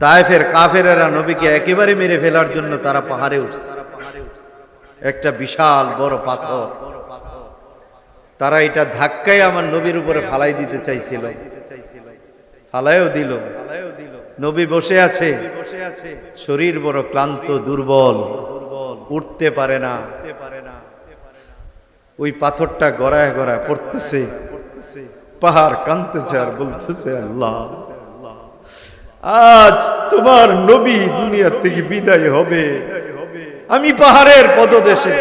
তায়েফের কাফেরেরা নবীকে একেবারে মেরে ফেলার জন্য তারা পাহাড়ে উঠছে। একটা বিশাল বড় পাথর, তারা এটা ধাক্কায় আমার নবীর উপরে ফালাই দিতে চাইছিল, ফালাইও দিল। নবী বসে আছে, শরীর বড় ক্লান্ত দুর্বল, উঠতে পারে না। ওই পাথরটা গড়ায় গড়ায় পড়তেছে, পাহাড় কাঁদতেছে আর বলতেছে, আল্লাহ আজ তোমার নবী দুনিয়া থেকে বিদায় হবে, আমি পাহাড়ের পদদেশে,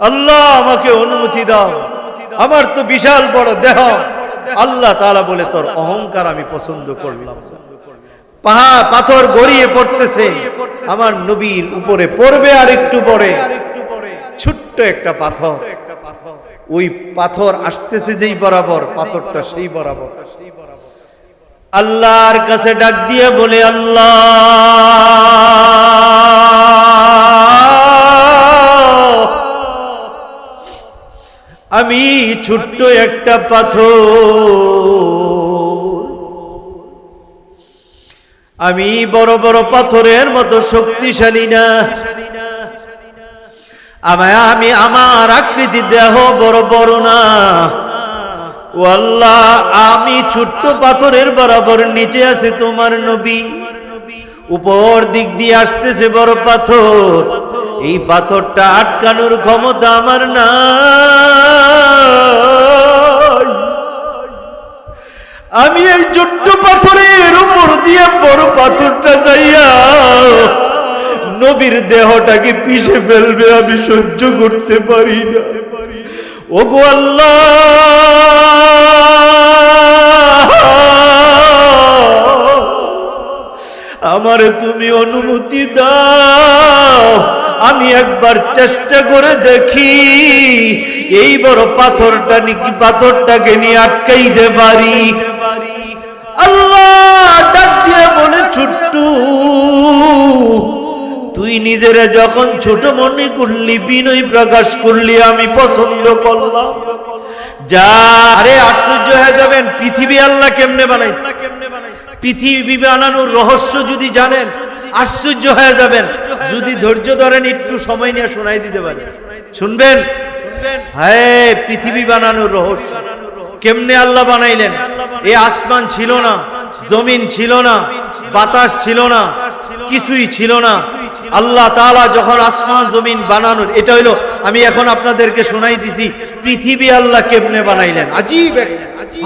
আল্লাহ আমাকে অনুমতি দাও, আমার তো বিশাল বড় দেহ। আল্লাহ তাআলা বলে, তোর অহংকার আমি পছন্দ করলাম। পাহাড় পাথর গড়িয়ে পড়তেছে, আমার নবীর উপরে পড়বে আর একটু পরে, ছোট্ট একটা পাথর। ওই পাথর আসতেছে যেই বরাবর, পাথরটা সেই বরাবর। আল্লাহর কাছে ডাক দিয়ে বলে, আল্লাহ আমি ছোট্ট একটা পাথর, আমি বড় বড় পাথরের মতো শক্তিশালী না, আমি আমার আকৃতি দেহ বড় বড় না। ও আল্লাহ, আমি ছোট্ট পাথরের বরাবর, নিচে আছে তোমার নবী, উপর দিক দিয়ে আসতেছে বড় পাথর। এই পাথরটা আটকানোর ক্ষমতা আমার না। আমি এই ছোট্ট পাথরের উপর দিয়ে বড় পাথরটা যাইয়া নবীর দেহটাকে পিষে ফেলবে, আমি সহ্য করতে পারি না। ওগো আল্লাহ, আমারে তুমি অনুমতি দাও, আমি একবার চেষ্টা করে দেখি এই বড় পাথরটাকে নিয়ে আটকাইতে পারি। আল্লাহ ডাক দিয়ে বলে, ছোট্ট তুই নিজেরা যখন ছোট মনে করলি, বিনয় প্রকাশ করলি, আমি পছন্দ করলাম। যা, আরে আশ্চর্য হয়ে যাবেন, পৃথিবী আল্লাহ কেমনে বানাইছে। পৃথিবী বানানোর রহস্য যদি জানেন, আশ্চর্য হয়ে যাবেন। যদি ধৈর্য ধরেন, একটু সময় নিয়ে শোনাই দিতে পারি, শুনবেন? হ্যাঁ, পৃথিবী বানানোর রহস্য কেমনে আল্লাহ বানাইলেন। এই আসমান ছিল না, জমিন ছিল না, বাতাস ছিল না, কিছুই ছিল না। আল্লাহ তাআলা যখন আসমান জমিন বানানোর, এটা হইলো আমি এখন আপনাদেরকে শোনাই দিছি পৃথিবী আল্লাহ কেমনে বানাইলেন।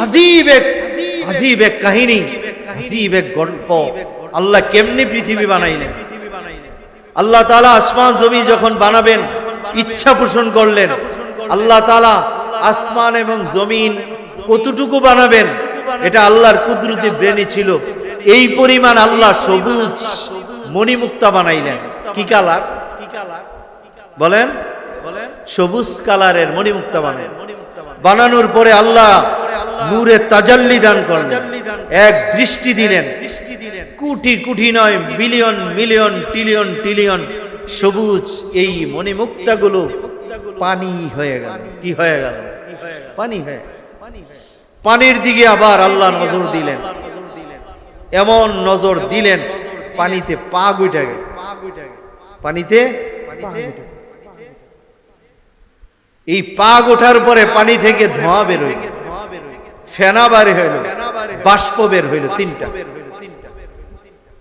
আজীব এক কাহিনী, আজীব এক গল্প। আল্লাহ কেমনে পৃথিবী বানাইলেন। আল্লাহ তাআলা আসমান জমিন যখন বানাবেন, ইচ্ছা পোষণ করলেন। আল্লাহ তাআলা আসমান এবং জমিন কতটুকু বানাবেন, এটা আল্লাহর কুদরতি ব্রেনি ছিল। এই পরিমাণ আল্লাহ সবুজ মণিমুক্তা বানাইলেন। কি কালার বলেন? সবুজ কালারের মণিমুক্তা বানানোর পরে আল্লাহ নূরে তাজাল্লি দান করলেন, এক দৃষ্টি দিলেন। কোটি কোটি নয়, বিলিয়ন মিলিয়ন ট্রিলিয়ন ট্রিলিয়ন সবুজ এই মণিমুক্তাগুলো পানি হয়ে গেল। কি হয়ে গেল? পানি হয়ে। পানির দিকে আবার আল্লাহ নজর দিলেন, এমন নজর দিলেন পানিতে পা গুইটা গেল। পানিতে এই পা ওঠার পরে পানি থেকে ধোঁয়া বের হইল, ফেনা বের হইল, বাষ্প বের হইল। তিনটা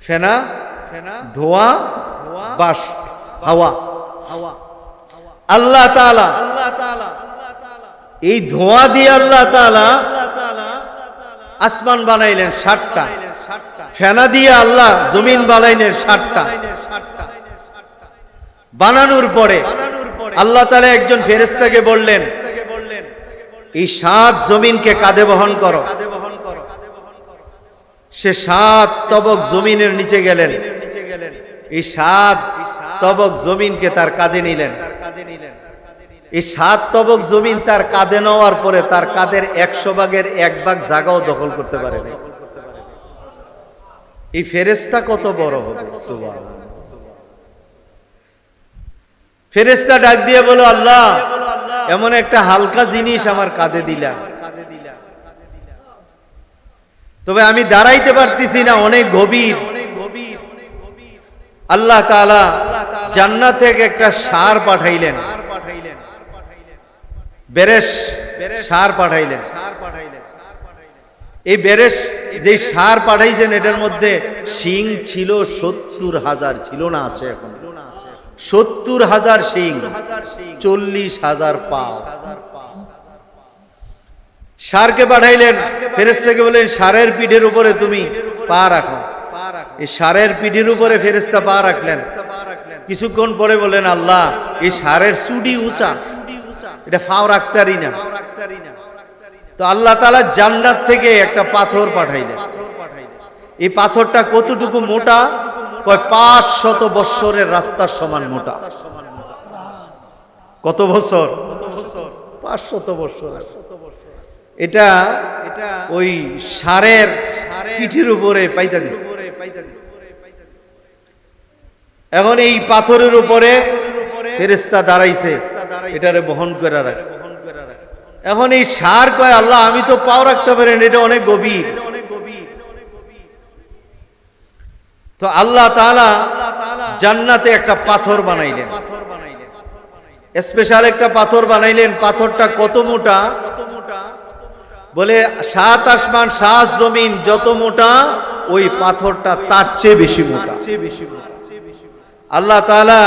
ফেনা, ধোঁয়া, বাষ্প, হাওয়া। আল্লাহ তাআলা এই ধোঁয়া দিয়ে আল্লাহ তাআলা আসমান বানাইলেন ৭টা, ফেনা দিয়ে আল্লাহ জমিন বানাইলেন ৭টা। বানানোর পরে আল্লাহ তাআলা একজন ফেরেশতাকে বললেন, এই ৭ জমিনকে কাঁধে বহন করো। সে ৭ তবক জমিনের নিচে গেলেন, এই ৭ তবক জমিনকে তার কাঁধে নিলেন। এই ৭ তবক জমিন তার কাঁধে নেওয়ার পরে তার কাঁধের ১০০ ভাগের ১ ভাগ জায়গাও দখল করতে পারে না। এই ফেরেশতা কত বড় হবে! সুবহানাল্লাহ। ফেরেশতা ডাক দিয়ে বলো, আল্লাহ এমন একটা হালকা জিনিস আমার কাঁধে দিলা, তবে আমি দাঁড়াইতে পারতেছি না, অনেক গভীর। আল্লাহ তাআলা জান্নাত থেকে একটা ষাঁড় পাঠাইলেন, বেরেশ ষাঁড় পাঠাইলেন। এই বেরেশ যে ষাঁড় পাঠাইছেন এটার মধ্যে শিং ছিল 70,000, ছিল না আছে এখন 70,000 শিং, 40,000 পা। ষাঁড়কে পাঠাইলেন, ফেরেশতাকে বলেন ষাঁড়ের পিঠের উপরে তুমি পা রাখো। এই ষাঁড়ের পিঠের উপরে ফেরেশতা পা রাখলেন। কিছুক্ষণ পরে বলেন আল্লাহ এই ষাঁড়ের চুডি উঁচা, এটা ফাও রাখতারি না। তো আল্লাহ তাআলা জান্নাত থেকে একটা পাথর পাঠাইলেন। এই পাথরটা কতটুকু মোটা? 500 বছরের রাস্তার সমান মোটা। কত বছর? 500 বছর। এটা ওই ষাঁড়ের পিঠের উপরে পাইতা দিছে। এখন এই পাথরের উপরে ফেরেশতা দাঁড়াইছে, এটারে বহন করে রাখছে। এখন এই ষাঁড় কয় আল্লাহ আমি তো পাও রাখতে পারি না, এটা অনেক গভীর। তো আল্লাহ তাআলা জান্নাতে একটা পাথর বানাইলেন, স্পেশাল একটা পাথর বানাইলেন। পাথরটা কত মোটা? বলে 7 আসমান 7 জমিন যত মোটা, ওই পাথরটা তার চেয়ে বেশি মোটা। আল্লাহ তাআলা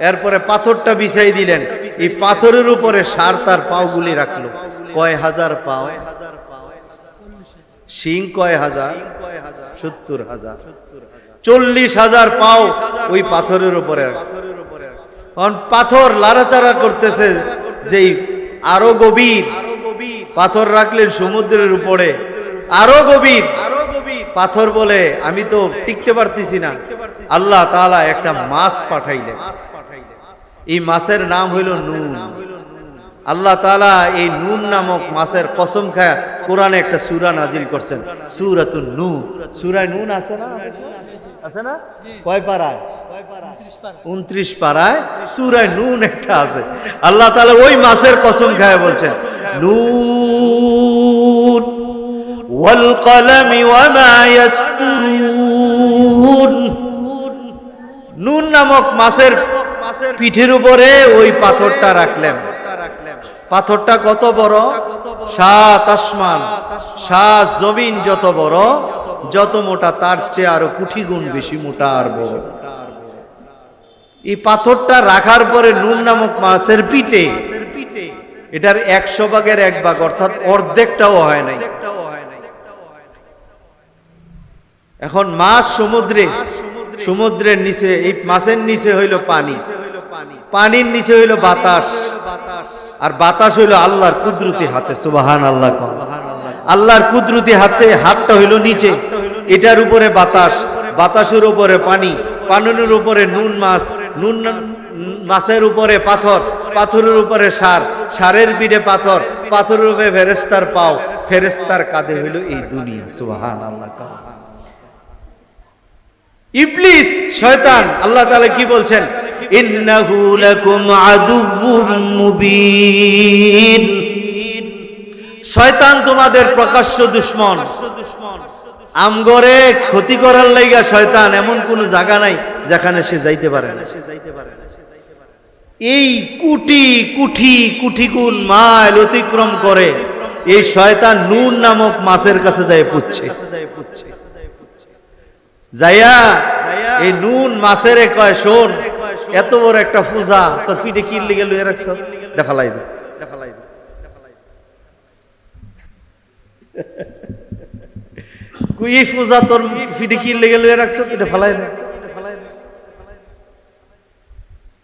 এরপরে পাথরটা বিছাই দিলেন। এই পাথরের উপরে ষাঁড় তার পাওগুলি রাখলো। কয় হাজার পাও? শিং কয় হাজার? 70,000। 40,000 পাও ওই পাথরের উপরে। পাথর লাড়াচাড়া করতেছে, যেই আরো গভীর পাথর রাখলেন সমুদ্রের উপরে, আরো গভীর পাথর। বলে আমি তো টিকতে পারতেছি না। আল্লাহ তাআলা একটা মাছ পাঠাইলেন। এই মাছের নাম হইল নুন। আল্লাহ তাআলা এই নুন নামক মাছের কসম খায় কোরআনে একটা সূরা নাজিল করছেন, সূরাতুন নূন। সূরা নূন আছে না? আছে না? কয় পারায়? 29 পারায় সূরা নূন একটা আছে। আল্লাহ তাআলা ওই মাছের কসম খায় বলছেন নূন ওয়াল কলামি ওয়া মা ইয়াসতুরুন। নুন নামক মাছের পিঠের উপরে ওই পাথরটা রাখলেন। পাথরটা কত বড়? 7 আসমান 7 জমিন যত বড়, যত মোটা তার চেয়ে আরো কোটি গুণ বেশি মোটা আর বড়। এই পাথরটা রাখার পরে নুন নামক মাছের পিঠে, এটার 100 ভাগের 1 ভাগ অর্থাৎ অর্ধেকটাও হয় নাই। এখন মাছ সমুদ্রে, সমুদ্রের নিচে, এই মাছের নিচে হইল পানি, পানির নিচে হইল বাতাস, আর বাতাস হইল আল্লাহর কুদরতি হাতে। সুবহানাল্লাহ। আল্লাহর কুদরতি হাতে, হাতটা হইল নিচে, এটার উপরে বাতাস, বাতাসের উপরে পানি, পানির উপরে নুন মাছ, নুন মাছের উপরে পাথর, পাথরের উপরে ষাঁড়, ষাঁড়ের পিঠে পাথর, পাথরের উপরে ফেরেশতার পাও, ফেরেশতার কাঁধে হইল এই দুনিয়া। সুবহানাল্লাহ। ইবলিস শয়তান, আল্লাহ তাআলা কি বলছেন? ইন্নাহু লাকুম আদুউম মুবিন। শয়তান তোমাদের প্রকাশ্য দুশমন। আমগরে ক্ষতি করার লাইগা শয়তান এমন কোন জায়গা নাই যেখানে সে যাইতে পারে না। এই কোটি গুণ মাইল অতিক্রম করে এই শয়তান নুন নামক মাছের কাছে যায় পুচ্ছে। যাইয়া এই নুন মাছের কয় শোন, এত বড় একটা পূজা তোর পিঠে কি লিগে লইয়া রাখছ, দেখালাই দে। এই পূজা তোর পিঠে কি লিগে লইয়া রাখছ, এটা ফালাই দে।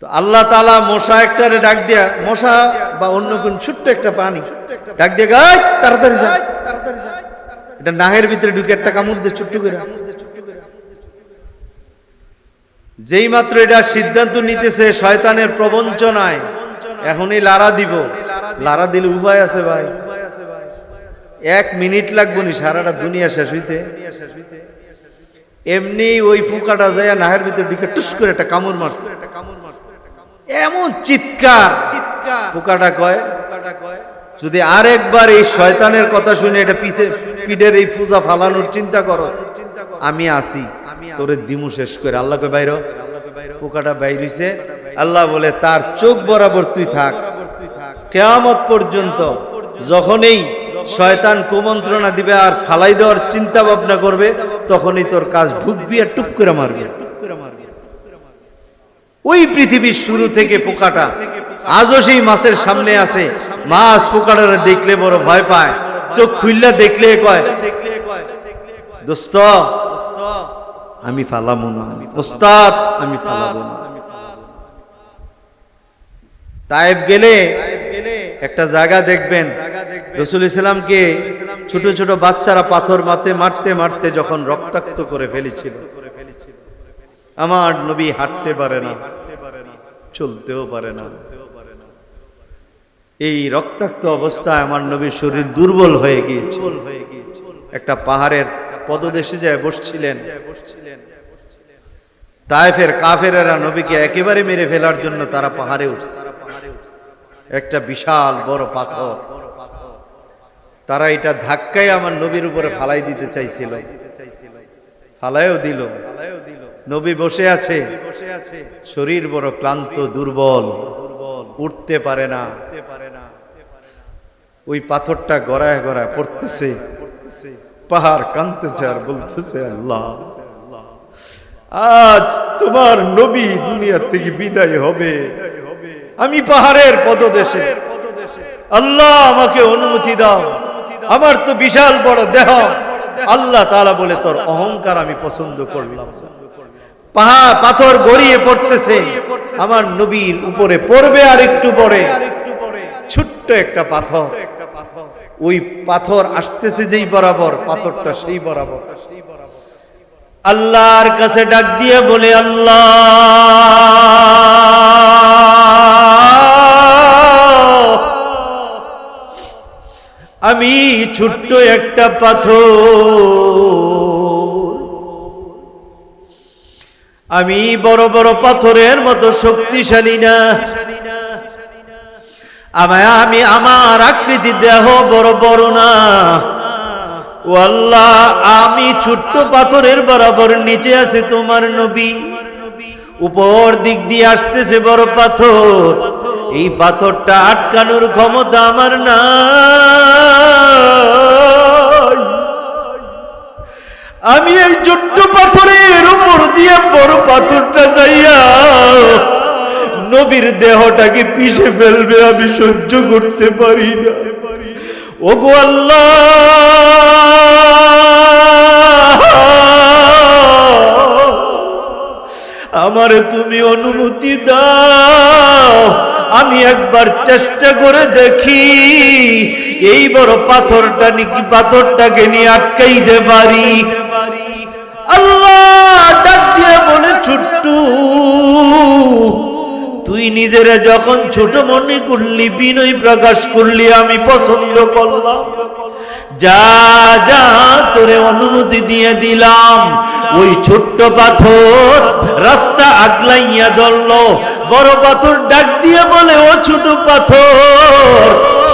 তো আল্লাহ তাআলা মশা একটারে ডাক দিয়া, মশা বা অন্য কোন ছোট্ট একটা প্রাণী ডাক দিয়ে গায় তাড়াতাড়ি যা, এটা নাহের ভিতরে ঢুকে একটা কামড় দিয়ে ছোট্ট করে। যেই মাত্র এটা সিদ্ধান্ত নিতেছে শয়তানের প্রবঞ্চনায়, এখনই লারা দিব, লারা দিলে উপায় আছে ভাই, 1 মিনিট লাগবো নি সারাটা দুনিয়া শেষ হইতে। এমনি ওই ফুকাটা যায় নাহের ভিতরে ঢুকে টুস করে একটা কামড় মারছে। এমন চিৎকার, পোকাটা কয় যদি আরেকবার এই শয়তানের কথা শুনে এটা পিঠের এই পূজা ফালানোর চিন্তা করো, আমি আসি, তোরে দিমু শেষ করে। আল্লাহ কই বাইর, পোকাটা বাইর হইছে। আল্লাহ বলে তার চোখ বরাবর তুই থাক কিয়ামত পর্যন্ত। যখনই শয়তান কুমন্ত্রণা দিবে আর ফালাই দেওয়ার চিন্তা ভাবনা করবে, তখনই তোর কাজ ঢুকবি আর টুক করে মারবি। ওই পৃথিবীর শুরু থেকে পোকাটা আজও সেই মাছের সামনে আছে। মাছ পোকাটারে দেখলে বড় ভয় পায়, চোখ খুললা দেখলে কয় দোস্ত আমি ফালাবো না, ওস্তাদ আমি ফালাবো না। তায়েফ গেলে একটা জায়গা দেখবেন, রাসূল ইসলামকে ছোট ছোট বাচ্চারা পাথর মারতে মারতে যখন রক্তাক্ত করে ফেলেছিল, আমার নবী হাঁটতে পারে না, চলতেও পারে না। এই রক্তাক্ত অবস্থায় আমার নবীর শরীর দুর্বল হয়ে গিয়েছিল। একটা পাহাড়ের পদদেশে যায় বসছিলেন। তায়েফের কাফেরেরা নবীকে একেবারে মেরে ফেলার জন্য তারা পাহাড়ে উঠছে। একটা বিশাল বড় পাথর, তারা এটা ধাক্কায় আমার নবীর উপরে ফালাই দিতে চাইছিল, ফালাইও দিল। নবী বসে আছে, শরীর বড় ক্লান্ত দুর্বল, উঠতে পারে না। ওই পাথরটা গড়ায় গড়ায় পড়তেছে, পাহাড় কাঁদতেছে আর বলতেছে আল্লাহ আজ তোমার নবী দুনিয়া থেকে বিদায় হবে, আমি পাহাড়ের পদদেশে, আল্লাহ আমাকে অনুমতি দাও, আমার তো বিশাল বড় দেহ। আল্লাহ তাআলা বলে তোর অহংকার আমি পছন্দ করলাম। পাহাড় পাথর গড়িয়ে পড়তেছে, আমার নবীর উপরে পড়বে আর একটু পরে, ছোট্ট একটা পাথর। ওই পাথর আসতেছে যেই বরাবর, পাথরটা সেই বরাবর। আল্লাহর কাছে ডাক দিয়ে বলে আল্লাহ আমি ছোট্ট একটা পাথর, আমি বড় বড় পাথরের মতো শক্তিশালী না, আমি আমার আকৃতি দেহ বড় বড় না। ও আল্লাহ আমি ছোট্ট পাথরের বরাবর, নিচে আছে তোমার নবী, উপর দিক দিয়ে আসতেছে বড় পাথর। এই পাথরটা আটকানোর ক্ষমতা আমার নাই। আমি এই ছোট্ট পাথরের উপর দিয়ে বড় পাথরটা যাইয়া নবীর দেহটাকে পিষে ফেলবে, আমি সহ্য করতে পারি না। ওগো আল্লাহ আমারে তুমি অনুমতি দাও, আমি একবার চেষ্টা করে দেখি এই বড় পাথরটাকে নিয়ে আটকাইতে পারি। আল্লাহ ডাক দিয়ে বলে ছোট্ট, তুই নিজের যখন ছোট মনে করলি, বিনয় প্রকাশ করলি, আমি পছন্দ করলাম। যা যা তোরে অনুমতি দিয়ে দিলাম। ওই ছোট্ট পাথর রাস্তা আগলাইয়া ধরল, বড় পাথর ডাক দিয়ে বলে ও ছোট পাথর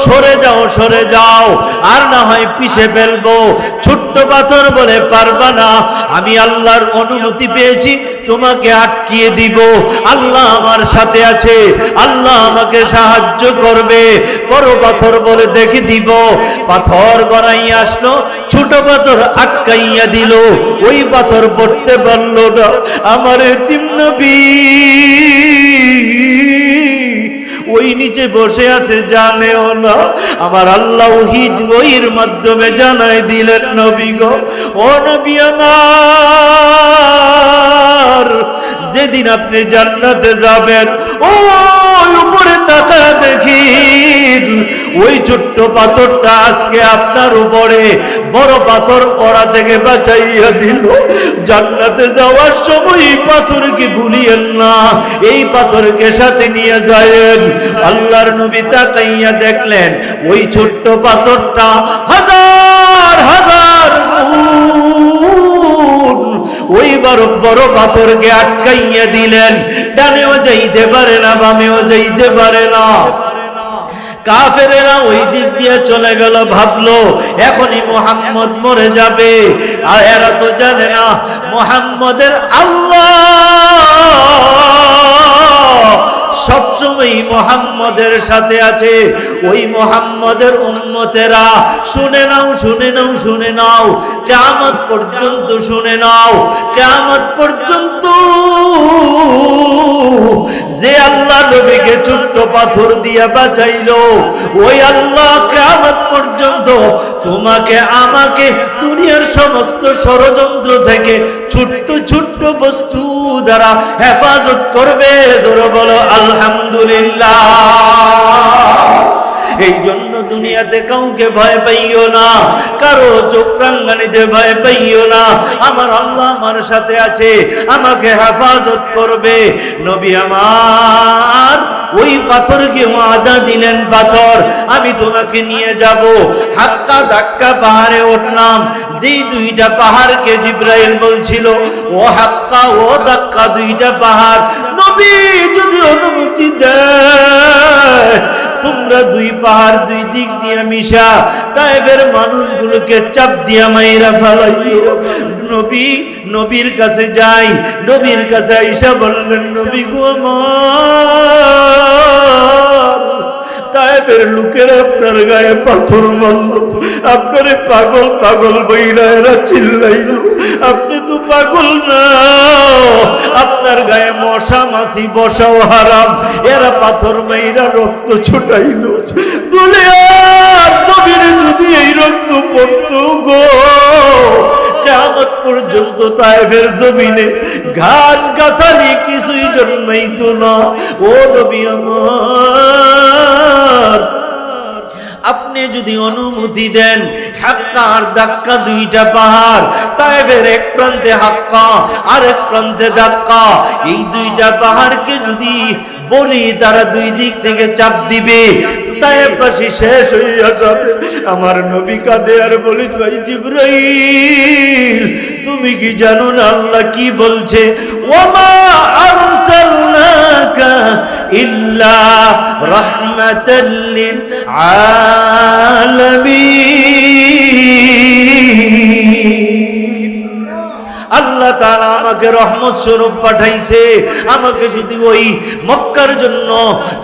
সরে যাও, সরে যাও, আর না হয় পিষে ফেলবো। ছোট্ট পাথর বলে পারবা না, আমি আল্লাহর অনুমতি পেয়েছি, তোমাকে আটকিয়ে দিব। আল্লাহ আমার সাথে আছে, আল্লাহ আমাকে সাহায্য করবে। বড় পাথর বলে দেখি দিব। পাথর গড়াইয়া আসলো, ছোট পাথর আটকাইয়া দিল। ওই পাথর পড়তে পারলো না। আমার এতিম নবী ওই নিচে বসে আছে, জানেও না। আমার আল্লাহ ওহির মাধ্যমে জানাই দিলেন, নবী গো, ও নবী আমার, যেদিন আপনি জান্নাতে যাবেন ওই উপরে তাকা দেখি ওই ছোট্ট পাথরটা আজকে আপনার উপরে বড় পাথর পড়া থেকে বাঁচাইয়া দিল। জান্নাতে যাওয়ার সময় এই পাথরকে ভুলিয়েন না, এই পাথরকে সাথে নিয়ে যায়েন। আল্লাহর নবী তাকাইয়া দেখলেন ওই ছোট্ট পাথরটা হাজার হাজার ওই বড় পাথরকে আটকাইয়া দিলেন। ডানেও যাইতে পারে না, বামেও যাইতে পারে না। কাফেরেরা ওই দিক দিয়ে চলে গেল, ভাবলো এখনই মুহাম্মদ মরে যাবে। আর এরা তো জানে না মুহাম্মদের আল্লাহ সবসময় মুহাম্মদের সাথে আছে। ওই মুহাম্মদের উম্মতেরা শুনে নাও, শুনে নাও, শুনে নাও, কিয়ামত পর্যন্ত শুনে নাও, কিয়ামত পর্যন্ত যে আল্লাহ নবীকে ছোট্ট পাথর দিয়ে বাঁচাইলো, ওই আল্লাহ কিয়ামত পর্যন্ত তোমাকে আমাকে দুনিয়ার সমস্ত ষড়যন্ত্র থেকে ছোট্ট ছোট্ট বস্তু দ্বারা হেফাজত করবে। জোরে বলো আলহামদুলিল্লাহ। এই জন্য দুনিয়াতে কাউকে ভয় পাইও না, কারো চোখ রাঙ্গানিতে ভয় পাইও না। আমার আল্লাহ আমার সাথে আছে, আমাকে হেফাজত করবে। নবী আমার ওই পাথরকে ওয়াদা দিলেন, পাথর আমি তোমাকে নিয়ে যাব। হাক্কা ধাক্কা পাহাড়ে উঠলাম। যেই দুইটা পাহাড়কে জিব্রাইল বলছিল ও হাক্কা ও ধাক্কা, দুইটা পাহাড় নবী যদি অনুমতি দেয় তোমরা দুই পাহাড় দুই দিক দিয়ে মিশা তায়েফের মানুষগুলোকে চাপ দিয়া মাইরা ফেলাইও। নবী নবীর কাছে যাই, নবীর কাছে আইসা বললেন নবী গো আমার তায়েফের লোকেরা আপনার গায়ে পাথর মারল, আপনারে পাগল পাগল বইরা এরা চিল্লাইল। আপনি তো পাগল না, আপনার গায়ে মশা মাছি বসাও হারাম, এরা পাথর মাইরা রক্ত ছুটাইল। দুনিয়ার জমিনে যদি এই রক্ত পড়তো গো, কিয়ামত পর্যন্ত তায়েফের জমিনে ঘাস গাছালি কিছুই জন্মাইতো না। ও নবী আমার, আপনি যদি অনুমতি দেন, হাক্কা আর দাক্কা দুইটা পাহাড়, তায়েফের এক প্রান্তে হাক্কা আর এক প্রান্তে দাক্কা, এই দুইটা পাহাড়কে যদি বলি তারা দুই দিক থেকে চাপ দিবে, তায়েফবাসী শেষ হইয়া যাবে। আমার নবী কাঁদে আর বলি ভাই জিবরাইল তুমি কি জানো না আল্লাহ কি বলছে? ওয়ামা আরসালনাকা ইল্লা রাহমাতাল লিল আলামিন। আল্লাহ তাআলা আমাকে রহমত স্বরূপ পাঠাইছে, আমাকে শুধু ওই মক্কার জন্য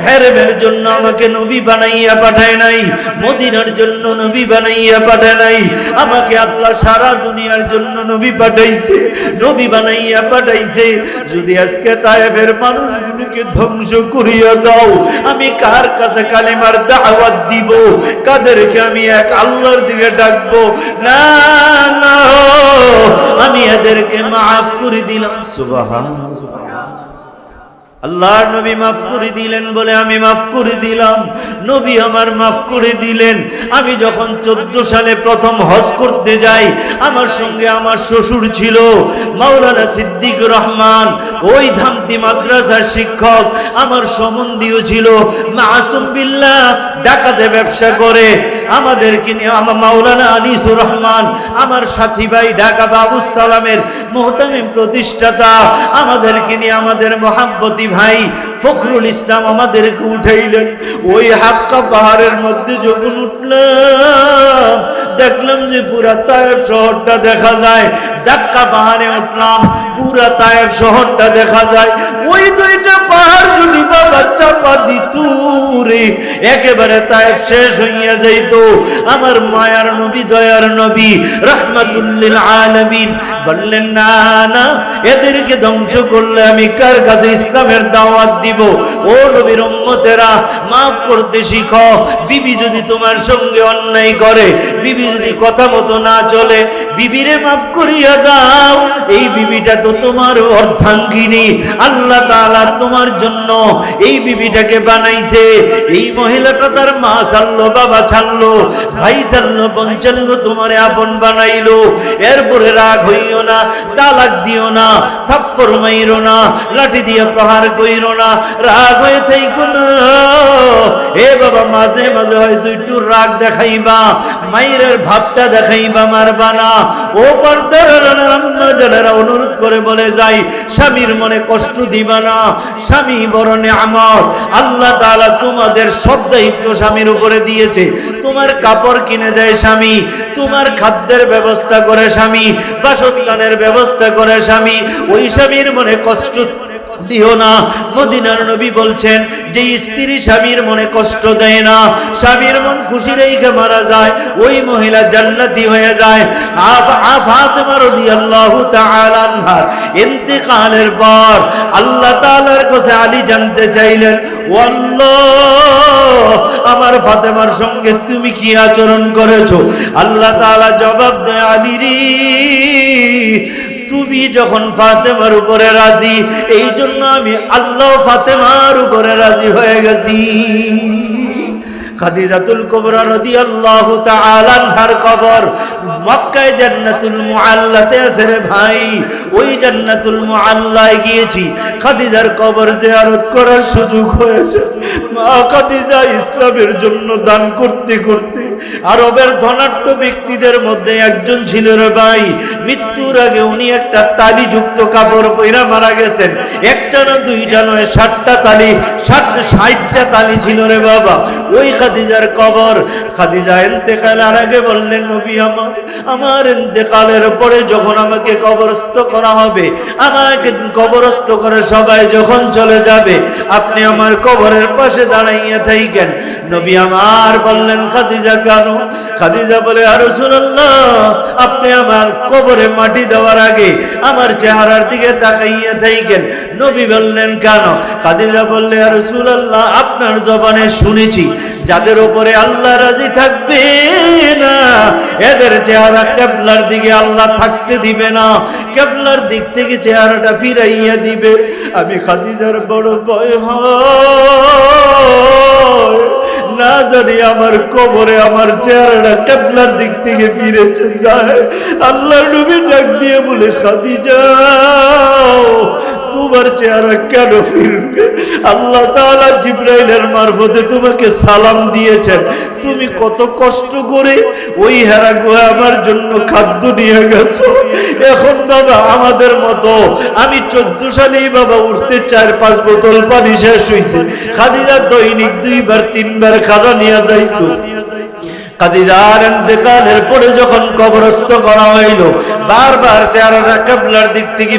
হেরেমের জন্য আমাকে নবী বানাইয়া পাঠায় নাই, মদিনার জন্য নবী বানাইয়া পাঠায় নাই, আমাকে আল্লাহ সারা দুনিয়ার জন্য নবী পাঠাইছে, নবী বানাইয়া পাঠাইছে। যদি আজকে তায়েফের মানুষগুলোকে ধ্বংস করিয়া দাও, আমি কার কাছে কালিমার দাওয়াত দিব? কাদেরকে আমি এক আল্লাহর দিকে ডাকবো? না না, আমি এদেরকে মাফ করে দিলাম। সুবহানাল্লাহ। আল্লাহর নবী মাফ করে দিলেন বলে আমি মাফ করে দিলাম। নবী আমার মাফ করে দিলেন। আমি যখন 14 সালে প্রথম হজ করতে যাই, আমার সঙ্গে আমার শ্বশুর ছিল মাওলানা সিদ্দিক রহমান, ওই ধামতি মাদ্রাসার শিক্ষক। আমার সম্বন্ধীয় ছিল মাসুম বিল্লাহ, ঢাকাতে ব্যবসা করে। আমাদেরকে নিয়ে আমার মাওলানা আনিসুর রহমান, আমার সাথী ভাই, ঢাকা বাবুস সালামের মুহতামিম প্রতিষ্ঠাতা, আমাদেরকে নিয়ে আমাদের মহাব্বতী ভাই ফখরুল ইসলাম আমাদেরকে উঠাইলেন। ওই হাক্কা পাহাড়ের মধ্যে যখন উঠলাম, দেখলাম যে পুরা তায়েফ শহরটা দেখা যায়। দাক্কা পাহাড়ে উঠলাম, পুরা তায়েফ শহরটা দেখা যায়। ওই দুইটা পাহাড় যদি বাবা চাপা দিত রে, একেবারে তায়েফ শেষ হইয়া যাইত। আমার মায়ার নবী, দয়ার নবী রাহমাতুল লিল আলামিন বললেন না না, এদেরকে ধ্বংস করলে আমি কার কাছে ইসলামের দাওয়াত দিব? ও নবীর উম্মতেরা, মাফ করতে শিখো। বিবি যদি তোমার সঙ্গে অন্যায় করে, বিবি যদি কথা মতো না চলে, বিবিরে মাফ করিয়া দাও। এই বিবিটা তো তোমার অর্ধাঙ্গিনী, আল্লাহ তাআলা তোমার জন্য এই বিবিটাকে বানাইছে। এই মহিলাটা তার মা ছাড়লো, বাবা ছাড়লো, ভাই ছাড়লো, বোন ছাড়লো, তোমারে আপন বানাইলো। এরপরে রাগ হইও না, তালাক দিও না, থাপ্পড় মাইরো না, লাঠি দিয়ে প্রহার কইরো না, রাগ হয়ে থাইকো না। এ বাবা, মাঝে মাঝে হয়তো একটু রাগ দেখাইবা, মাইরের ভাবটা দেখাইবা, মারবা না। ও পর্দার আম্মা জানেরা অনুরোধ দরুদ করে বলে যাই, স্বামীর মনে কষ্ট দিবা না। স্বামী বড় নেয়ামত, আল্লাহ তাআলা তোমাদের সব দায়িত্ব স্বামীর উপরে দিয়েছে। তোমার কাপড় কিনে দেয় স্বামী, তোমার খাদ্যের ব্যবস্থা করে স্বামী, বাসস্থানের ব্যবস্থা করে স্বামী। ওই স্বামীর মনে কষ্ট দিও না। মদিনার নবী বলছেন, যে স্ত্রী স্বামীর মনে কষ্ট দেয় না, স্বামীর মন খুশি রেখে মারা যায়, ওই মহিলা জান্নাতি হয়ে যায়। ফাতেমা রাদিয়াল্লাহু তাআলা আনহার ইন্তেকালের পর আল্লাহ তাআলার কাছে আলী জানতে চাইলেন, ও আল্লাহ, আমার ফাতেমার সঙ্গে তুমি কি আচরণ করেছো? আল্লাহ তাআলা জবাব দেয়, আলী রে, তুমি যখন ফাতেমার উপরে রাজি, এই জন্য আমি আল্লাহ ফাতেমার উপরে রাজি হয়ে গেছি। খাদিজাতুল কুবরা রাদিয়াল্লাহু তাআলা আনহার কবর মক্কায় জান্নাতুল মুআল্লাতে আছে রে ভাই। ওই জান্নাতুল মুআল্লায় গিয়েছি, খাদিজার কবর জিয়ারত করার সুযোগ হয়েছে। মা খাদিজা ইসলামের জন্য দান করতে করতে আরবের ধনাঢ্য ব্যক্তিদের মধ্যে একজন ছিল রে ভাই। মৃত্যুর আগে উনি একটা তালিযুক্ত কাপড় পরে মারা গেছেন। একটা না দুইটা নয়, 60টা তালি, 60টা তালি ছিল রে বাবা ওই খাদিজার কবর। খাদিজা ইন্তেকালের আগে বললেন, নবী আমার ইন্তেকালের পরে যখন আমাকে কবরস্থ করা হবে, আমাকে কবরস্থ করে সবাই যখন চলে যাবে, আপনি আমার কবরের পাশে দাঁড়াইয়া থাকেন। নবী আমার বললেন, খাদিজা কেন? খাদিজা বলে, ইয়া রাসূলুল্লাহ, আপনি আমার কবরে মাটি দেওয়ার আগে আমার চেহারার দিকে তাকাইয়া থাকেন। নবী বললেন, কেন? খাদিজা বললে, ইয়া রাসূলুল্লাহ, আপনার জবানে শুনেছি যাদের উপরে আল্লাহ রাজি থাকবে না, এদের চেহারা কিবলার দিকে আল্লাহ থাকতে দিবে না, কিবলার দিক থেকে চেহারাটা ফিরাইয়া দিবে। আমি খাদিজার বড় ভয় হয়, না জানি আমার কবরে আমার চেহারাটা কিবলার দিক থেকে ফিরেছে যায়। আল্লাহর নবী ডাক দিয়ে বলে, খাদিজা, তোমার চেহারা কেন ফিরবে? আল্লাহ তাআলা জিবরাইলের মারফতে তোমাকে সালাম দিয়েছেন। তুমি কত কষ্ট করে ওই হেরা গুহা আমার জন্য খাদ্য নিয়ে গেছো। এখন বাবা আমাদের মতো, আমি 14 সালেই বাবা উঠতে 4-5 বোতল পানি শেষ হয়েছে। খাদিজা দৈনিক 2-3 খানা নিয়ে যাইতো। খাদিজার ইন্তেকালের পরে যখন কবরস্থ করা হইল, বারবার চেহারাটা কিবলার দিক থেকে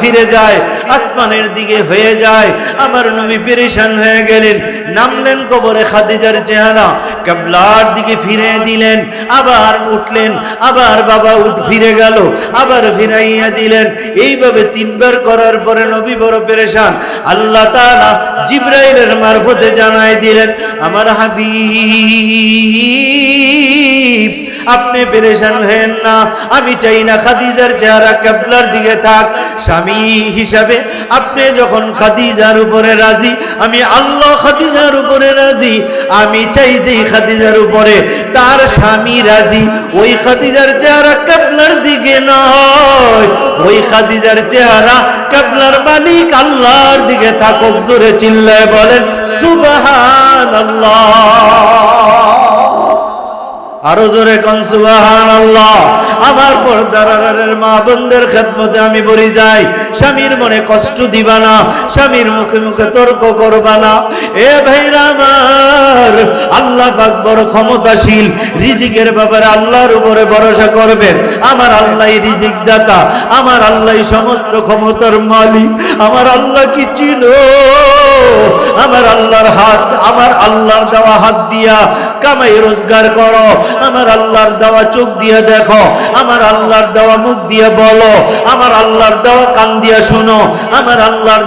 ফিরে যায়, আসমানের দিকে হয়ে যায়। আমার নবী পেরেশান হয়ে গেলেন, নামলেন কবরে, খাদিজার চেহারা কিবলার দিকে ফিরে দিলেন, আবার উঠলেন, আবার বাবা ফিরে গেল, আবার ফিরাইয়া দিলেন। এইভাবে 3 বার করার পরে নবী বড় পেরেশান। আল্লাহ তাআলা জিবরাইলের মারফতে জানাই দিলেন, আমার হাবিব, আপনি পেরেশান হয়েন না, আমি চাই না খাদিজার চেহারা কিবলার দিকে থাক। স্বামী হিসাবে আপনি যখন খাদিজার উপরে রাজি, আমি আল্লাহ খাদিজার উপরে রাজি। আমি চাই যে খাদিজার উপরে তার স্বামী রাজি, ওই খাদিজার চেহারা কিবলার দিকে নয়, ওই খাদিজার চেহারা কিবলার মালিক আল্লাহর দিকে থাকুক। জোরে চিল্লায় বলেন সুবহানাল্লাহ, আরো জোরে কোন সুবহানাল্লাহ। আমার পর্দারের মা বোনদের খেদমতে আমি বলি যাই, স্বামীর মনে কষ্ট দিবা না, স্বামীর মুখে মুখে তর্ক করবা না। এ ভাইরা আমার, আল্লাহ পাক বড় ক্ষমতাশীল, রিজিকের ব্যাপারে আল্লাহর উপরে ভরসা করবেন। আমার আল্লাহই রিজিক দাতা, আমার আল্লাহই সমস্ত ক্ষমতার মালিক। আমার আল্লাহ কি ছিল? আমার আল্লাহর হাত, আমার আল্লাহর দেওয়া হাত দিয়া কামাই রোজগার করো, আমার আল্লাহর দেওয়া চোখ দিয়ে দেখো, আমার আল্লাহর দেওয়া মুখ দিয়ে বলো, আমার আল্লাহর দেওয়া কান দিয়ে শোনো, আমার আল্লাহর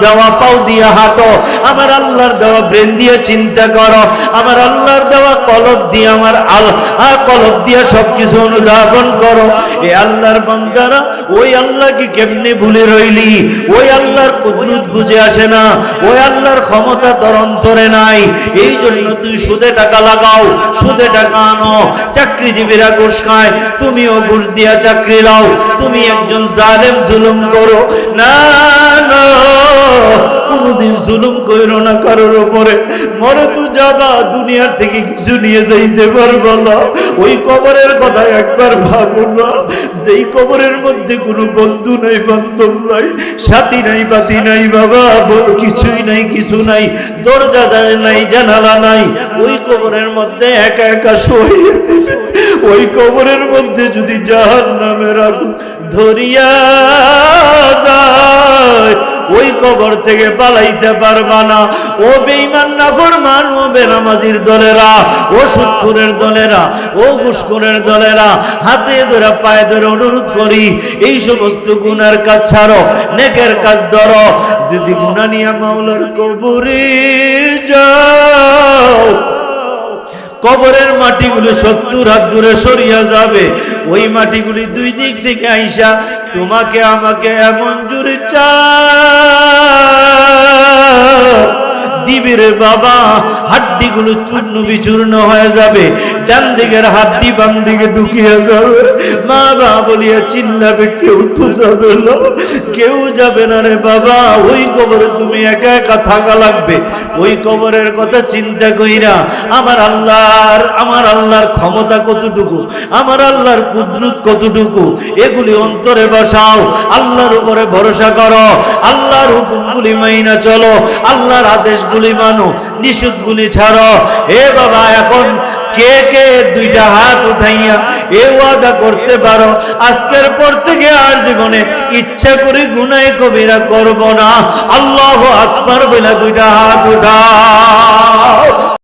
দেওয়া পাও দিয়ে হাঁটো, আমার আল্লাহর দেওয়া ব্রেন দিয়ে চিন্তা করো, আমার আল্লাহর দেওয়া কলব দিয়ে আমার কলব দিয়ে সবকিছু অনুধাবন করো। এ আল্লাহর বান্দারা ওই আল্লাহকে কেমনে ভুলে রইলি? ওই আল্লাহর কুদরত বুঝে আসে না, ওই আল্লাহর ক্ষমতা তোর অন্তরে নাই। এই জন্য তুই সুদে টাকা লাগাও, সুদে টাকা আনো, চাকরিজীবীরা ঘুষ খায়, তুমিও ঘুষ দিয়া চাকরি লাও, তুমি একজন জালেম জুলুম করো। না না, কোনদিন জুলুম কইরো না কারোর উপরে। মরে তো যাবা, দুনিয়ার থেকে কিছু নিয়ে যাইতে পারবো না। ওই কবরের কথা একবার ভাবো না, যেই কবরের মধ্যে কোনো বন্ধু নাই, বান্ধব নাই, সাথী নাই, বাতি নাই, বাবা কিছুই নাই, কিছু নাই, দরজা নাই, জানালা নাই। ওই কবরের মধ্যে একা একা শুয়ে দিবে। ওই কবরের মধ্যে যদি জাহান্নামের আগুন ধরিয়া যায়, ওই কবর থেকে পালাইতে পারবা না। ও বেঈমান নাফরমান, ও বেনামাজির দলেরা, ও সুদখোরের দলেরা, ও ঘুষখোরের দলেরা, হাতে ধরে পায়ে ধরে অনুরোধ করি, এই সমস্ত গুনার কাজ ছাড়ো, নেকের কাজ ধরো। যদি গুনাহ নিয়ে মাওলার কবরে যাও, কবরের মাটিগুলো 70 হাত দূরে সরিয়া যাবে। ওই মাটিগুলি দুই দিক থেকে আইসা তোমাকে আমাকে এমন জোরে দিবে রে বাবা, হাড্ডিগুলো চূর্ণ বিচূর্ণ হয়ে যাবে, ডান দিকের হাড্ডি বাম দিকে ঢুকিয়ে যাবে। মা বাবা বলিয়া চিল্লাবে, কেউ তো যাবে না, কেউ যাবে না রে বাবা। ওই কবরে তুমি একা একা থাকা লাগবে। ওই কবরের কথা চিন্তা কইরা আমার আল্লাহর ক্ষমতা কতটুকু, আমার আল্লাহর কুদরত কতটুকু, এগুলি অন্তরে বসাও। আল্লাহর উপরে ভরসা করো, আল্লাহর হুকুমগুলি মাইনা চলো, আল্লাহর আদেশগুলি মানো, নিষেধগুলি ছাড়ো। এ বাবা, এখন কে কে দুইটা হাত উঠাইয়া এ ওয়াদা করতে পারো আজকের পর থেকে আর জীবনে ইচ্ছা করে গুনাহ কবিরা করব না? আল্লাহু আকবার বলে দুইটা হাত উঠাও।